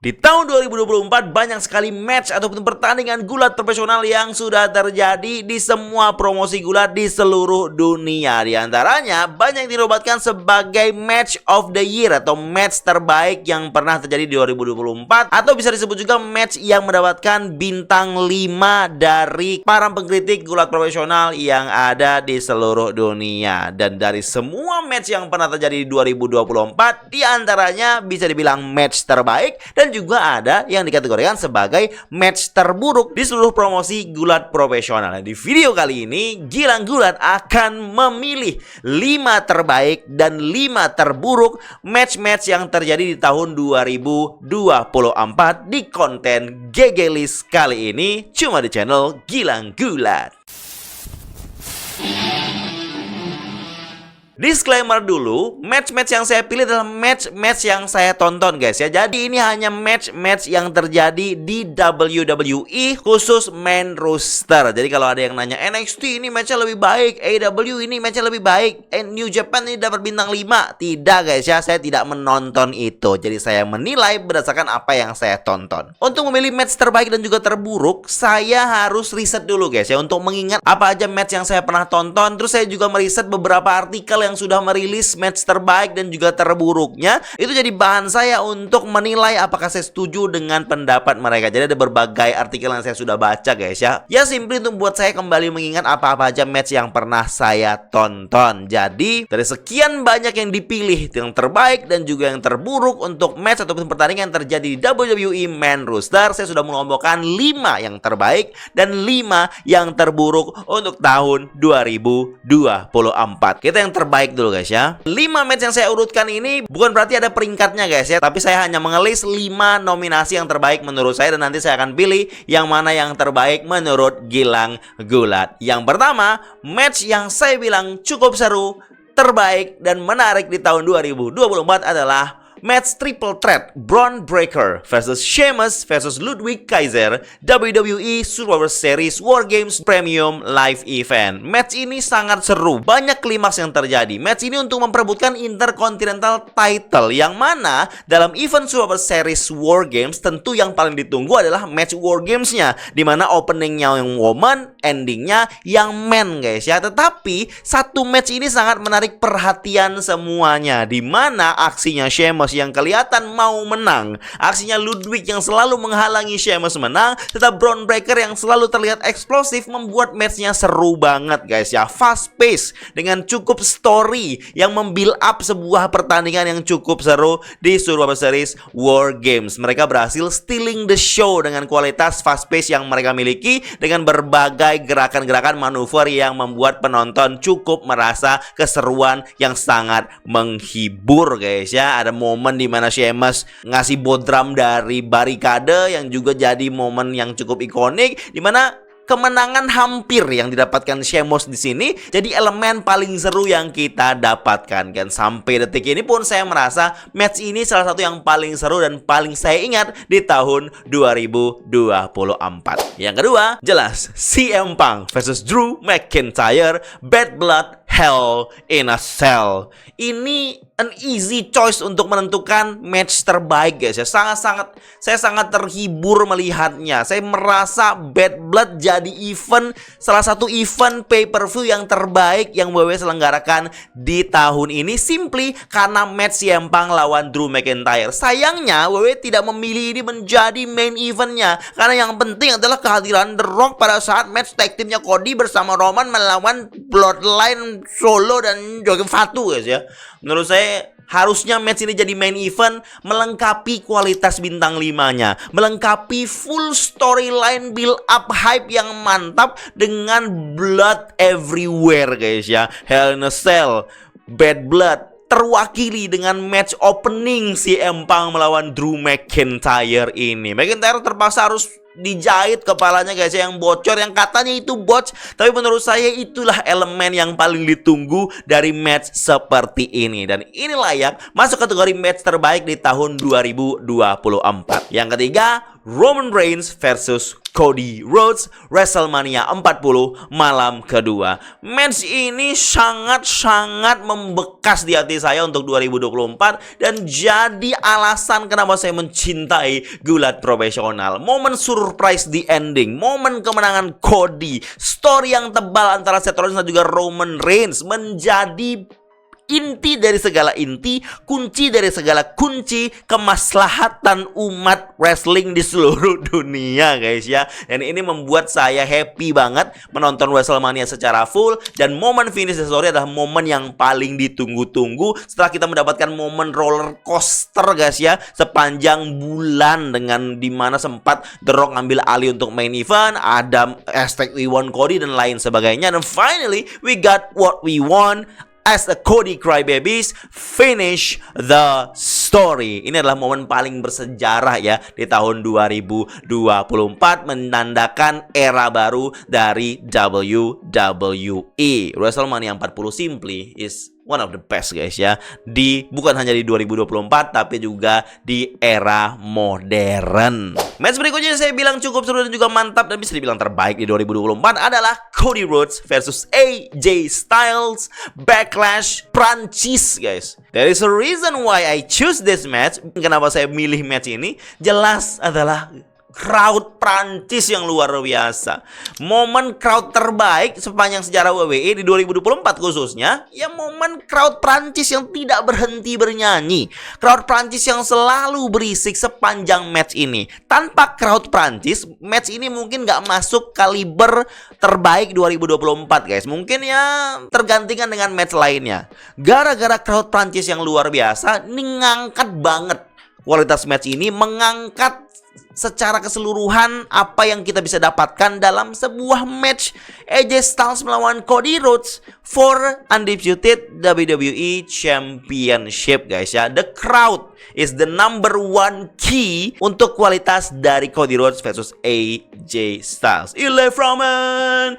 Di tahun 2024 banyak sekali match ataupun pertandingan gulat profesional yang sudah terjadi di semua promosi gulat di seluruh dunia. Di antaranya banyak dinobatkan sebagai match of the year atau match terbaik yang pernah terjadi di 2024, atau bisa disebut juga match yang mendapatkan bintang 5 dari para pengkritik gulat profesional yang ada di seluruh dunia. Dan dari semua match yang pernah terjadi di 2024, di antaranya bisa dibilang match terbaik dan juga ada yang dikategorikan sebagai match terburuk di seluruh promosi gulat profesional. Di video kali ini, Gilang Gulat akan memilih 5 terbaik dan 5 terburuk match-match yang terjadi di tahun 2024 di konten GG List kali ini cuma di channel Gilang Gulat. Disclaimer dulu, match-match yang saya pilih adalah match-match yang saya tonton guys ya. Jadi ini hanya match-match yang terjadi di WWE khusus main roster. Jadi kalau ada yang nanya NXT ini matchnya lebih baik, AEW ini matchnya lebih baik, New Japan ini dapat bintang 5. Tidak guys ya, saya tidak menonton itu. Jadi saya menilai berdasarkan apa yang saya tonton. Untuk memilih match terbaik dan juga terburuk, saya harus riset dulu guys ya, untuk mengingat apa aja match yang saya pernah tonton. Terus saya juga meriset beberapa artikel yang sudah merilis match terbaik dan juga terburuknya. Itu jadi bahan saya untuk menilai apakah saya setuju dengan pendapat mereka. Jadi ada berbagai artikel yang saya sudah baca guys ya. Ya simply untuk buat saya kembali mengingat apa-apa aja match yang pernah saya tonton. Jadi dari sekian banyak yang dipilih, yang terbaik dan juga yang terburuk untuk match ataupun pertandingan yang terjadi di WWE main roster, saya sudah mengelompokkan 5 yang terbaik dan 5 yang terburuk untuk tahun 2024. Kita yang terbaik dulu guys ya. 5 match yang saya urutkan ini bukan berarti ada peringkatnya guys ya, tapi saya hanya mengelis 5 nominasi yang terbaik menurut saya, dan nanti saya akan pilih yang mana yang terbaik menurut Gilang Gulat. Yang pertama, match yang saya bilang cukup seru, terbaik dan menarik di tahun 2024 adalah match triple threat Bron Breakker versus Sheamus versus Ludwig Kaiser WWE Survivor Series War Games Premium Live Event. Match ini sangat seru, banyak klimaks yang terjadi. Match ini untuk memperebutkan Intercontinental Title, yang mana dalam event Survivor Series War Games tentu yang paling ditunggu adalah match War Games-nya, dimana openingnya yang woman, endingnya yang men guys ya. Tetapi satu match ini sangat menarik perhatian semuanya, dimana aksinya Sheamus yang kelihatan mau menang, aksinya Ludwig yang selalu menghalangi Sheamus menang, tetap Bron Breakker yang selalu terlihat eksplosif membuat matchnya seru banget guys ya. Fast pace dengan cukup story yang membuild up sebuah pertandingan yang cukup seru di Survivor Series War Games. Mereka berhasil stealing the show dengan kualitas fast pace yang mereka miliki, dengan berbagai gerakan-gerakan manuver yang membuat penonton cukup merasa keseruan yang sangat menghibur guys ya. Ada momen di mana Sheamus ngasih bodram dari barikade yang juga jadi momen yang cukup ikonik, di mana kemenangan hampir yang didapatkan Sheamus di sini jadi elemen paling seru yang kita dapatkan kan. Sampai detik ini pun saya merasa match ini salah satu yang paling seru dan paling saya ingat di tahun 2024. Yang kedua, jelas CM Punk versus Drew McIntyre Bad Blood Hell in a Cell. Ini an easy choice untuk menentukan match terbaik guys ya. Saya sangat terhibur melihatnya. Saya merasa Bad Blood jadi salah satu event pay-per-view yang terbaik yang WWE selenggarakan di tahun ini, simply karena match CM Punk lawan Drew McIntyre. Sayangnya WWE tidak memilih ini menjadi main eventnya, karena yang penting adalah kehadiran The Rock pada saat match tag teamnya Cody bersama Roman melawan Bloodline Solo dan Joaquin Fatu guys ya. Menurut saya harusnya match ini jadi main event, melengkapi kualitas bintang 5-nya, melengkapi full storyline build up hype yang mantap dengan blood everywhere guys ya. Hell in a Cell, Bad Blood terwakili dengan match opening CM Punk melawan Drew McIntyre ini. McIntyre terpaksa harus dijahit kepalanya guys ya, yang bocor, yang katanya itu botch, tapi menurut saya itulah elemen yang paling ditunggu dari match seperti ini, dan ini layak masuk kategori match terbaik di tahun 2024. Yang ketiga, Roman Reigns versus Cody Rhodes, WrestleMania 40 malam kedua. Match ini sangat-sangat membekas di hati saya untuk 2024 dan jadi alasan kenapa saya mencintai gulat profesional. Momen surprise di ending, momen kemenangan Cody, story yang tebal antara Seth Rollins dan juga Roman Reigns menjadi inti dari segala inti, kunci dari segala kunci kemaslahatan umat wrestling di seluruh dunia, guys ya. Dan ini membuat saya happy banget menonton WrestleMania secara full. Dan momen finish the story adalah momen yang paling ditunggu-tunggu setelah kita mendapatkan momen roller coaster, guys ya, sepanjang bulan, dengan dimana sempat The Rock ngambil alih untuk main event, ada hashtag we want Cody dan lain sebagainya. Dan finally we got what we want as a Cody Crybabies finish the story. Ini adalah momen paling bersejarah ya di tahun 2024, menandakan era baru dari WWE. WrestleMania 40 simply is one of the best, guys ya. Bukan hanya di 2024 tapi juga di era modern. Match berikutnya saya bilang cukup seru dan juga mantap dan bisa dibilang terbaik di 2024 adalah Cody Rhodes versus AJ Styles Backlash Prancis, guys. There is a reason why I choose this match. Kenapa saya milih match ini? Jelas adalah crowd Prancis yang luar biasa. Momen crowd terbaik sepanjang sejarah WWE di 2024 khususnya, ya momen crowd Prancis yang tidak berhenti bernyanyi. Crowd Prancis yang selalu berisik sepanjang match ini. Tanpa crowd Prancis, match ini mungkin gak masuk kaliber terbaik 2024, guys. Mungkin ya tergantikan dengan match lainnya. Gara-gara crowd Prancis yang luar biasa, ini ngangkat banget kualitas match ini, mengangkat secara keseluruhan apa yang kita bisa dapatkan dalam sebuah match AJ Styles melawan Cody Rhodes for undisputed WWE Championship, guys ya. The crowd is the number one key untuk kualitas dari Cody Rhodes versus AJ Styles. Ile Roman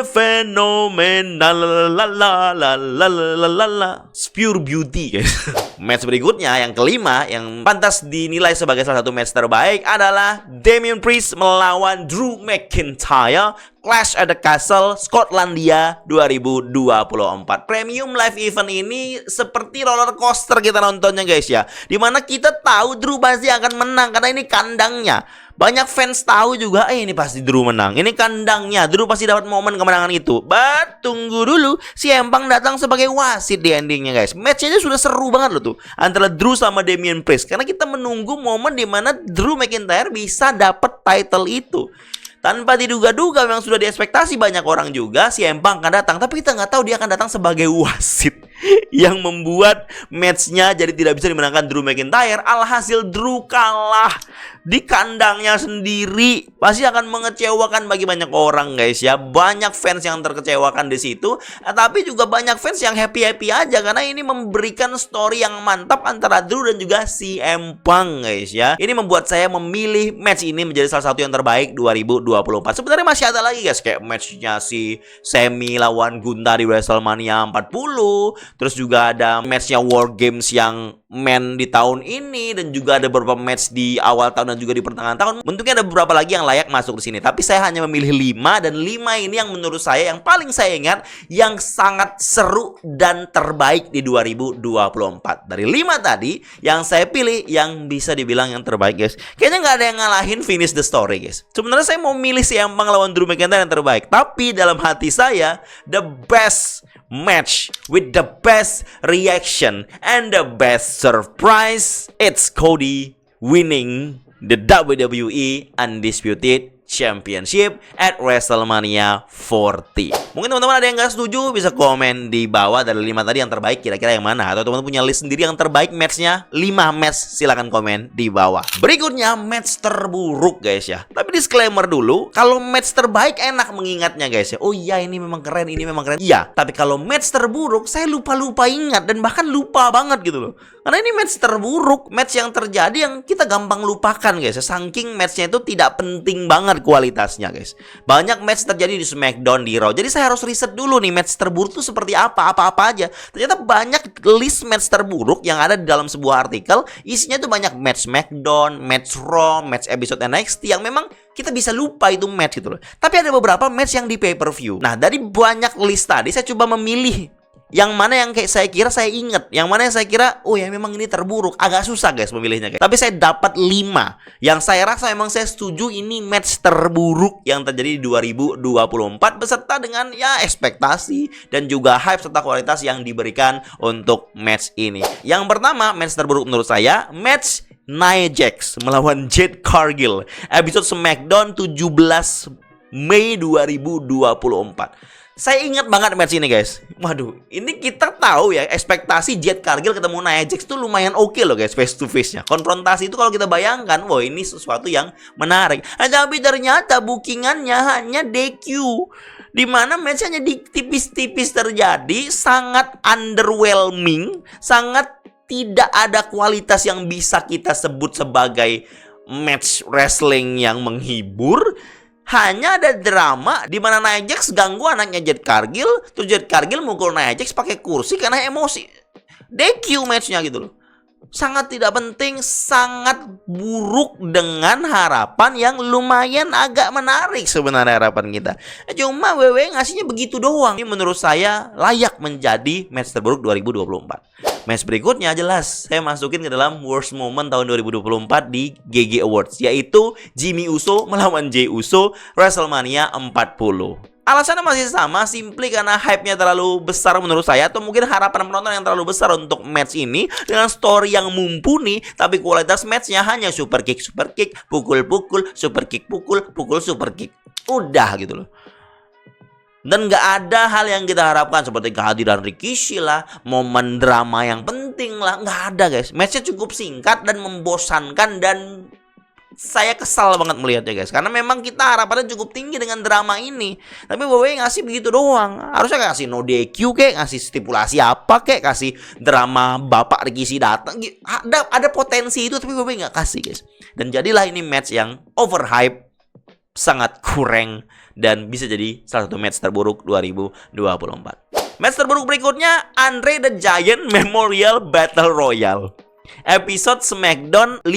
phenomenal, la la la la la la la. Pure beauty, guys. Match berikutnya yang kelima yang pantas dinilai sebagai salah satu match terbaik adalah Damian Priest melawan Drew McIntyre, Clash at the Castle, Skotlandia 2024. Premium live event ini seperti roller coaster kita nontonnya, guys ya. Dimana kita tahu Drew pasti akan menang karena ini kandangnya. Banyak fans tahu juga, ini pasti Drew menang. Ini kandangnya, Drew pasti dapat momen kemenangan itu. But tunggu dulu, si Empang datang sebagai wasit di endingnya, guys. Matchnya sudah seru banget loh tuh antara Drew sama Damian Priest. Karena kita menunggu momen dimana Drew McIntyre bisa dapat title itu. Tanpa diduga-duga, memang sudah diekspektasi banyak orang juga si Empang akan datang. Tapi kita nggak tahu dia akan datang sebagai wasit yang membuat matchnya jadi tidak bisa dimenangkan Drew McIntyre. Alhasil Drew kalah di kandangnya sendiri. Pasti akan mengecewakan bagi banyak orang, guys ya. Banyak fans yang terkecewakan di situ, tapi juga banyak fans yang happy-happy aja karena ini memberikan story yang mantap antara Drew dan juga si Empang, guys ya. Ini membuat saya memilih match ini menjadi salah satu yang terbaik 2024. Sebenarnya masih ada lagi, guys, kayak matchnya si Sami lawan Gunther di WrestleMania 40. Terus juga ada matchnya War Games yang men di tahun ini, dan juga ada beberapa match di awal tahun dan juga di pertengahan tahun. Bentuknya ada beberapa lagi yang layak masuk di sini, tapi saya hanya memilih 5, dan 5 ini yang menurut saya yang paling saya ingat, yang sangat seru dan terbaik di 2024. Dari 5 tadi yang saya pilih yang bisa dibilang yang terbaik, guys. Kayaknya nggak ada yang ngalahin finish the story, guys. Sebenarnya saya mau milih si Empang lawan Drew McIntyre yang terbaik, tapi dalam hati saya the best match with the best reaction and the best surprise, it's Cody winning the WWE Undisputed Championship at WrestleMania 40. Mungkin teman-teman ada yang gak setuju, bisa komen di bawah. Dari 5 tadi yang terbaik kira-kira yang mana? Atau teman-teman punya list sendiri yang terbaik matchnya 5 match, silahkan komen di bawah. Berikutnya match terburuk, guys ya. Tapi disclaimer dulu, kalau match terbaik enak mengingatnya, guys ya. Oh iya, ini memang keren, ini memang keren. Iya, tapi kalau match terburuk saya lupa-lupa ingat dan bahkan lupa banget gitu loh. Karena ini match terburuk, match yang terjadi yang kita gampang lupakan, guys ya. Saking matchnya itu tidak penting banget banget kualitasnya guys. Banyak match terjadi di SmackDown, di Raw. Jadi saya harus riset dulu nih match terburuk itu seperti apa aja. Ternyata banyak list match terburuk yang ada di dalam sebuah artikel. Isinya tuh banyak match SmackDown, match Raw, match episode NXT yang memang kita bisa lupa itu match gitu loh. Tapi ada beberapa match yang di pay-per-view. Nah, dari banyak list tadi saya coba memilih yang mana yang kayak saya kira saya inget, yang mana yang saya kira oh ya memang ini terburuk. Agak susah guys memilihnya guys. Tapi saya dapat 5 yang saya rasa memang saya setuju ini match terburuk yang terjadi di 2024 beserta dengan ya ekspektasi dan juga hype serta kualitas yang diberikan untuk match ini. Yang pertama match terburuk menurut saya match Nia Jax melawan Jade Cargill episode SmackDown 17 Mei 2024. Saya ingat banget match ini guys. Waduh, ini kita tahu ya ekspektasi Jade Cargill ketemu Nia Jax itu lumayan oke loh guys, face to face nya. Konfrontasi itu kalau kita bayangkan, wah ini sesuatu yang menarik. Tapi ternyata bookingannya hanya DQ, dimana match hanya di tipis-tipis terjadi, sangat underwhelming, sangat tidak ada kualitas yang bisa kita sebut sebagai match wrestling yang menghibur. Hanya ada drama di mana Nia Jax ganggu anaknya Jade Cargill, terus Jade Cargill mukul Nia Jax pakai kursi karena emosi. DQ matchnya gitu loh. Sangat tidak penting, sangat buruk dengan harapan yang lumayan agak menarik sebenarnya harapan kita. Cuma WWE ngasihnya begitu doang. Ini menurut saya layak menjadi match terburuk 2024. Match berikutnya jelas saya masukin ke dalam worst moment tahun 2024 di GG Awards, yaitu Jimmy Uso melawan Jey Uso WrestleMania 40. Alasannya masih sama, simply karena hype-nya terlalu besar menurut saya, atau mungkin harapan penonton yang terlalu besar untuk match ini dengan story yang mumpuni, tapi kualitas match-nya hanya super kick, pukul-pukul, super kick, pukul, super kick. Udah gitu loh. Dan nggak ada hal yang kita harapkan seperti kehadiran Rikishi lah, momen drama yang penting lah, nggak ada guys. Matchnya cukup singkat dan membosankan dan saya kesal banget melihatnya guys, karena memang kita harapannya cukup tinggi dengan drama ini, tapi WWE ngasih begitu doang. Harusnya kasih no DQ kek, ngasih stipulasi apa kek, kasih drama bapak Rikishi datang. Ada potensi itu tapi WWE nggak kasih guys. Dan jadilah ini match yang overhype, sangat kurang, dan bisa jadi salah satu match terburuk 2024. Match terburuk berikutnya Andre the Giant Memorial Battle Royale episode SmackDown 5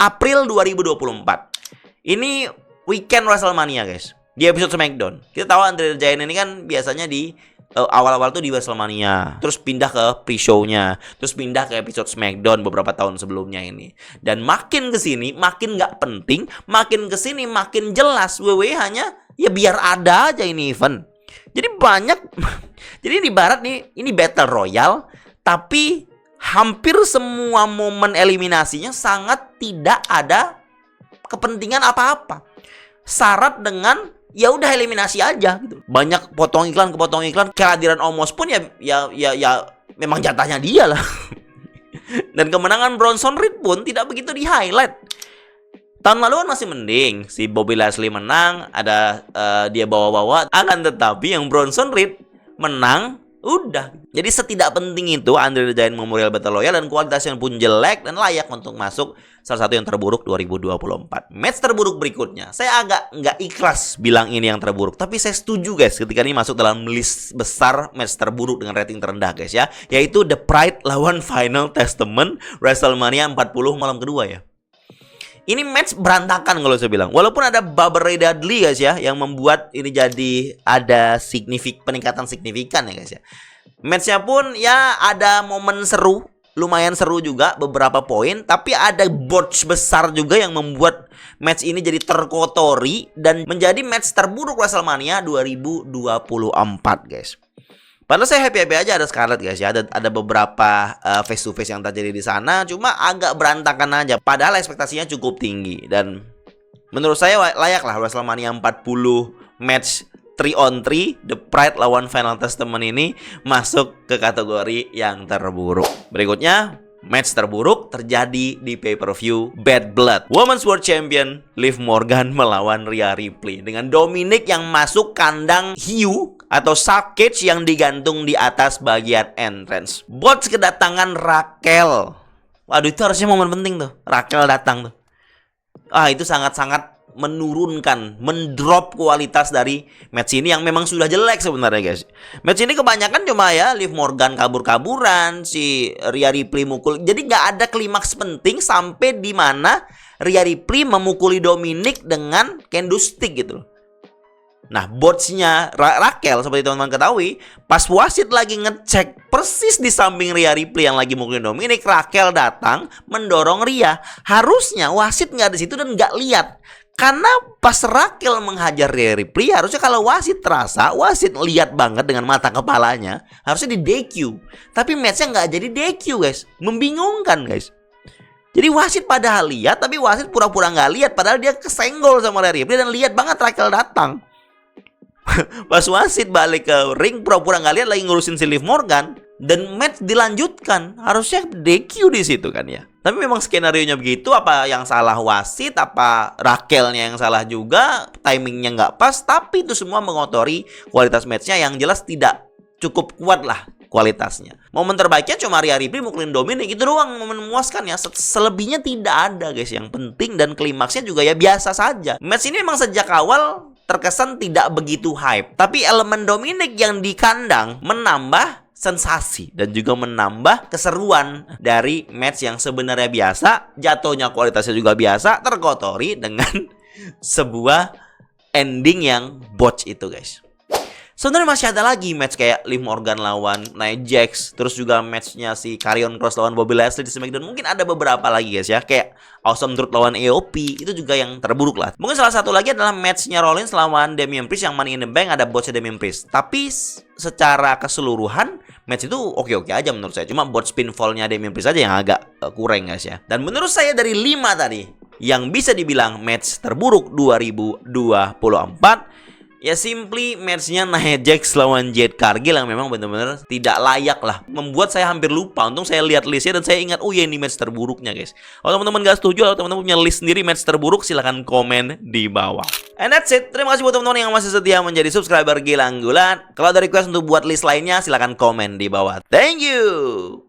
April 2024. Ini weekend WrestleMania guys. Di episode SmackDown kita tahu Andre the Giant ini kan biasanya di awal-awal tuh di WrestleMania, terus pindah ke pre-show-nya, terus pindah ke episode SmackDown beberapa tahun sebelumnya ini. Dan makin kesini makin nggak penting, makin kesini makin jelas WWE hanya ya biar ada aja ini event. Jadi banyak jadi di barat nih ini Battle Royale, tapi hampir semua momen eliminasinya sangat tidak ada kepentingan apa-apa. Syarat dengan ya udah eliminasi aja gitu. Banyak potong iklan ke potong iklan. Kehadiran Omos pun ya memang jatahnya dia lah. Dan kemenangan Bronson Reed pun tidak begitu di highlight. Tahun lalu kan masih mending, si Bobby Lashley menang, ada dia bawa-bawa. Akan tetapi yang Bronson Reed menang, udah. Jadi setidak penting itu Andre the Giant Memorial Battle Royale, dan kualitasnya pun jelek dan layak untuk masuk salah satu yang terburuk 2024. Match terburuk berikutnya, saya agak nggak ikhlas bilang ini yang terburuk, tapi saya setuju guys ketika ini masuk dalam list besar match terburuk dengan rating terendah guys ya, yaitu The Pride lawan Final Testament WrestleMania 40 malam kedua ya. Ini match berantakan kalau saya bilang. Walaupun ada Bubba Ray Dudley guys ya, yang membuat ini jadi ada peningkatan signifikan ya guys ya. Matchnya pun ya ada momen seru, lumayan seru juga beberapa poin, tapi ada botch besar juga yang membuat match ini jadi terkotori dan menjadi match terburuk WrestleMania 2024 guys. Padahal saya happy-happy aja ada Scarlett guys ya, ada beberapa face to face yang terjadi di sana, cuma agak berantakan aja. Padahal ekspektasinya cukup tinggi dan menurut saya layak lah WrestleMania 40 match 3-on-3 The Pride lawan Final Testament ini masuk ke kategori yang terburuk. Berikutnya match terburuk terjadi di pay-per-view Bad Blood. Women's World Champion Liv Morgan melawan Rhea Ripley dengan Dominic yang masuk kandang hiu atau shark cage yang digantung di atas bagian entrance. Botch kedatangan Raquel. Waduh, itu harusnya momen penting tuh. Raquel datang tuh. Itu sangat-sangat menurunkan, mendrop kualitas dari match ini yang memang sudah jelek sebenarnya guys. Match ini kebanyakan cuma ya Liv Morgan kabur-kaburan, si Rhea Ripley mukul. Jadi nggak ada klimaks penting sampai di mana Rhea Ripley memukuli Dominic dengan kendo stick gitu loh. Nah, botsnya Raquel seperti teman-teman ketahui, pas wasit lagi ngecek persis di samping Rhea Ripley yang lagi mukulin Dominic, Raquel datang mendorong Rhea. Harusnya wasit nggak di situ dan nggak lihat. Karena pas Raquel menghajar Rhea Ripley, harusnya kalau wasit terasa, wasit lihat banget dengan mata kepalanya, harusnya di DQ. Tapi matchnya nggak jadi DQ guys, membingungkan guys. Jadi wasit padahal lihat, tapi wasit pura-pura nggak lihat, padahal dia kesenggol sama Rhea Ripley dan lihat banget Raquel datang. Pas wasit balik ke ring, pura-pura nggak lihat lagi ngurusin si Liv Morgan dan match dilanjutkan. Harusnya DQ di situ kan ya. Tapi memang skenario-nya begitu. Apa yang salah wasit? Apa Raquelnya yang salah juga? Timingnya nggak pas. Tapi itu semua mengotori kualitas matchnya yang jelas tidak cukup kuat lah kualitasnya. Momen terbaiknya cuma Rhea Ripley mukulin Dominic, itu doang momen memuaskan ya. Selebihnya tidak ada guys yang penting, dan klimaksnya juga ya biasa saja. Match ini memang sejak awal terkesan tidak begitu hype, tapi elemen Dominic yang di kandang menambah sensasi dan juga menambah keseruan dari match yang sebenarnya biasa, jatuhnya kualitasnya juga biasa, terkotori dengan sebuah ending yang botch itu guys. Sebenarnya masih ada lagi match kayak Liv Morgan lawan Nia Jax, terus juga matchnya si Karrion Kross lawan Bobby Lashley di SmackDown. Mungkin ada beberapa lagi guys ya, kayak Awesome Truth lawan AOP, itu juga yang terburuk lah. Mungkin salah satu lagi adalah matchnya Rollins lawan Damian Priest yang Money in the Bank, ada botchnya Damian Priest. Tapi secara keseluruhan match itu oke-oke aja menurut saya. Cuma botch pinfallnya Damian Priest aja yang agak kurang guys ya. Dan menurut saya dari 5 tadi yang bisa dibilang match terburuk 2024, ya simply matchnya Nia Jax lawan Jade Cargill yang memang benar-benar tidak layak lah. Membuat saya hampir lupa. Untung saya lihat listnya dan saya ingat, oh ya ini match terburuknya guys. Kalau teman-teman gak setuju, atau teman-teman punya list sendiri match terburuk, silahkan komen di bawah. And that's it. Terima kasih buat teman-teman yang masih setia menjadi subscriber Gilang Gulat. Kalau ada request untuk buat list lainnya, silahkan komen di bawah. Thank you.